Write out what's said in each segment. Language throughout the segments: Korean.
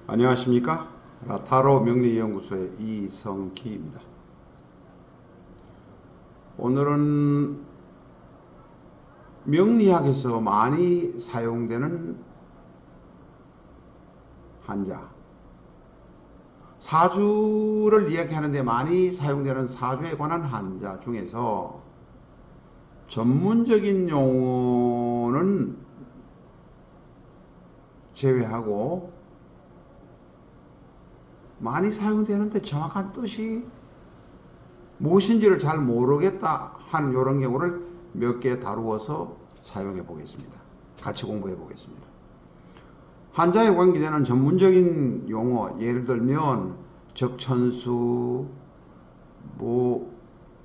안녕하십니까? 타로 명리연구소의 이성기입니다. 오늘은 명리학에서 많이 사용되는 한자, 사주를 이야기하는데 많이 사용되는 사주에 관한 한자 중에서 전문적인 용어는 제외하고 많이 사용되는데 정확한 뜻이 무엇인지를 잘 모르겠다 하는 이런 경우를 몇 개 다루어서 사용해 보겠습니다. 같이 공부해 보겠습니다. 한자에 관계되는 전문적인 용어, 예를 들면 적천수,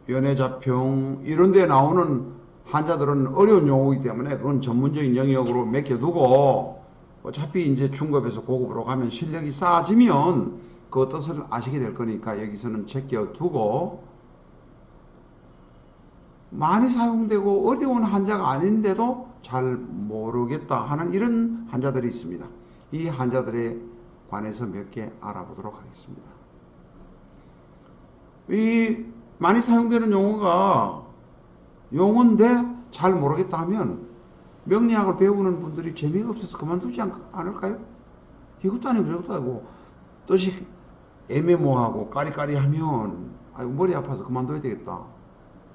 연애자평 이런 데 나오는 한자들은 어려운 용어이기 때문에 그건 전문적인 영역으로 맡겨두고 어차피 이제 중급에서 고급으로 가면 실력이 쌓아지면 그 뜻을 아시게 될 거니까 여기서는 제껴두고, 많이 사용되고 어려운 한자가 아닌데도 잘 모르겠다 하는 이런 한자들이 있습니다. 이 한자들에 관해서 몇 개 알아보도록 하겠습니다. 이 많이 사용되는 용어인데 잘 모르겠다 하면 명리학을 배우는 분들이 재미가 없어서 그만두지 않을까요? 이것도 아니고 저것도 아니고 뜻이 애매모호하고 까리까리하면 머리 아파서 그만둬야 되겠다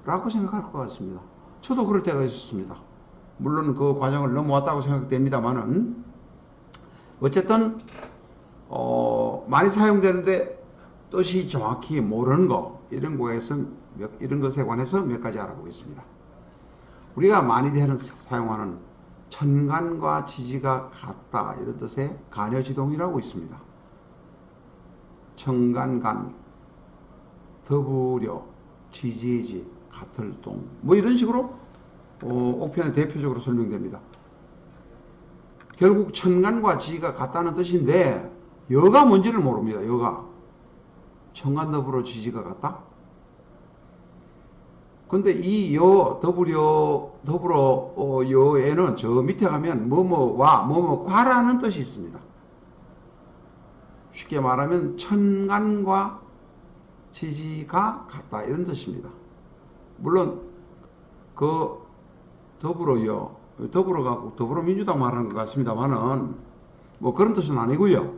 라고 생각할 것 같습니다. 저도 그럴 때가 있었습니다. 물론 그 과정을 넘어왔다고 생각됩니다만은 어쨌든 많이 사용되는데 뜻이 정확히 모르는 거, 이런 것에 관해서 몇 가지 알아보겠습니다. 우리가 많이 사용하는 천간과 지지가 같다 이런 뜻의 간여지동이라고 있습니다. 천간간, 더부려, 지지지, 같을동 이런 식으로 옥편에 대표적으로 설명됩니다. 결국 천간과 지가 같다는 뜻인데 여가 뭔지를 모릅니다. 여가 천간 더불어 지지가 같다? 근데 이 더불어 여에는 저 밑에 가면 뭐뭐와 뭐뭐과라는 뜻이 있습니다. 쉽게 말하면 천간과 지지가 같다 이런 뜻입니다. 물론 그 더불어가 더불어민주당 말하는 것 같습니다만은 그런 뜻은 아니고요.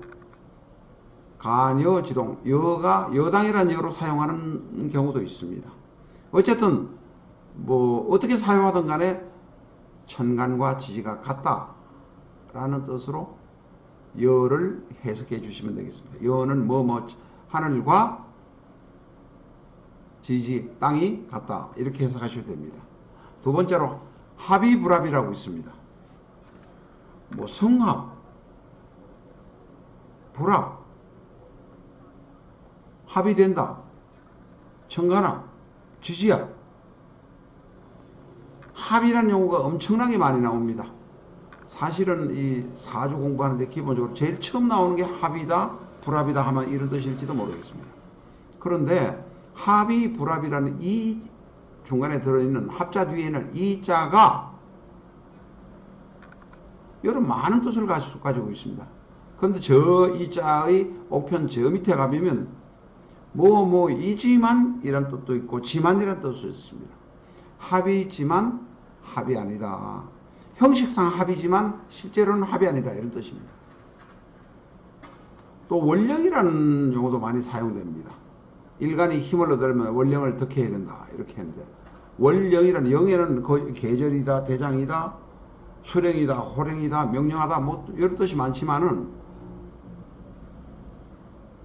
간여지동, 여가 여당이라는 여로 사용하는 경우도 있습니다. 어쨌든 어떻게 사용하든 간에 천간과 지지가 같다라는 뜻으로 여를 해석해 주시면 되겠습니다. 여는 하늘과 지지, 땅이 같다 이렇게 해석하셔도 됩니다. 두 번째로 합의불합이라고 있습니다. 성합, 불합, 합의된다, 천간합, 지지합. 합이라는 용어가 엄청나게 많이 나옵니다. 사실은 이 사주 공부하는데 기본적으로 제일 처음 나오는 게 합이다, 불합이다 하면 이런 뜻일지도 모르겠습니다. 그런데 합이, 불합이라는 이 중간에 들어있는 합자 뒤에는 이 자가 여러 많은 뜻을 가지고 있습니다. 그런데 이 자의 옥편 저 밑에 가보면 이지만 이란 뜻도 있고 지만이란 뜻도 있습니다. 합이지만 합이 아니다. 형식상 합이지만 실제로는 합이 아니다 이런 뜻입니다. 또 원령이라는 용어도 많이 사용됩니다. 일간이 힘을 얻으려면 원령을 덕해야 된다 이렇게 했는데, 원령이라는 영에는 거의 계절이다, 대장이다, 수령이다, 호령이다, 명령하다 여러 뜻이 많지만은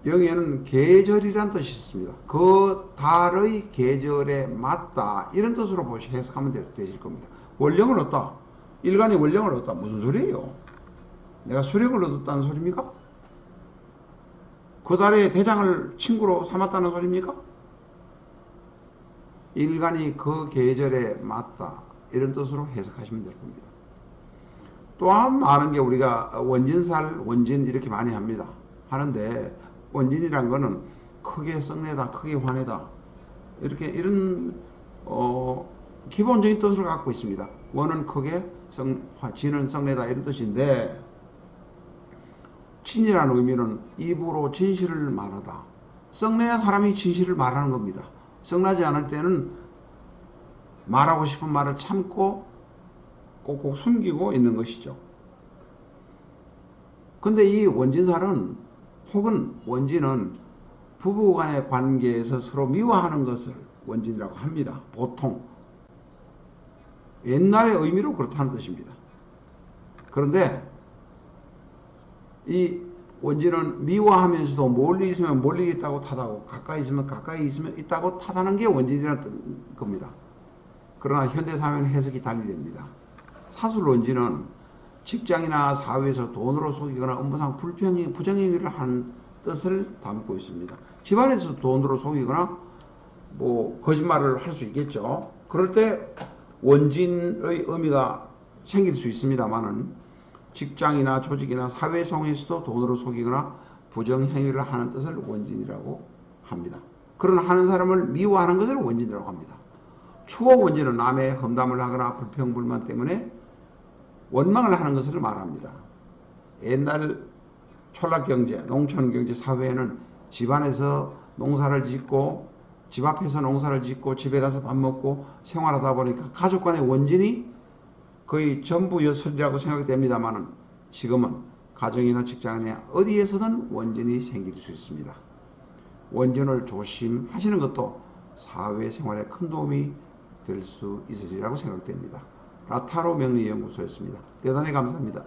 영에는 계절이란 뜻이 있습니다. 그 달의 계절에 맞다 이런 뜻으로 해석하면 되실 겁니다. 원령을 얻다, 일간이 원령을 얻다 무슨 소리예요? 내가 수령을 얻었다는 소리입니까? 그 달의 대장을 친구로 삼았다는 소리입니까? 일간이 그 계절에 맞다 이런 뜻으로 해석하시면 될 겁니다. 또한 많은 게 우리가 원진살, 원진 이렇게 많이 하는데 원진이란 거는 크게 썩내다, 크게 화내다 이런 기본적인 뜻을 갖고 있습니다. 원은 크게, 진은 썩내다 이런 뜻인데 진이라는 의미는 입으로 진실을 말하다. 썩내야 사람이 진실을 말하는 겁니다. 썩나지 않을 때는 말하고 싶은 말을 참고 꼭꼭 숨기고 있는 것이죠. 근데 이 원진살은 혹은 원진은 부부간의 관계에서 서로 미워하는 것을 원진이라고 합니다. 보통 옛날의 의미로 그렇다는 뜻입니다. 그런데 이 원진은 미워하면서도 멀리 있으면 멀리 있다고 탓하고 가까이 있으면 가까이 있다고 탓하는 게 원진이라는 겁니다. 그러나 현대사회는 해석이 달리 됩니다. 사술 원진은 직장이나 사회에서 돈으로 속이거나 업무상 부정행위를 하는 뜻을 담고 있습니다. 집안에서 돈으로 속이거나 거짓말을 할 수 있겠죠. 그럴 때 원진의 의미가 생길 수 있습니다만은 직장이나 조직이나 사회송에서도 돈으로 속이거나 부정행위를 하는 뜻을 원진이라고 합니다. 그러나 하는 사람을 미워하는 것을 원진이라고 합니다. 추호 원진은 남의 험담을 하거나 불평불만 때문에 원망을 하는 것을 말합니다. 옛날 촌락경제, 농촌경제 사회에는 집안에서 농사를 짓고 집 앞에서 농사를 짓고 집에 가서 밥 먹고 생활하다 보니까 가족 간의 원진이 거의 전부였으리라고 생각이 됩니다만 지금은 가정이나 직장이나 어디에서든 원진이 생길 수 있습니다. 원진을 조심하시는 것도 사회생활에 큰 도움이 될 수 있으리라고 생각됩니다. 라타로 명리연구소였습니다. 대단히 감사합니다.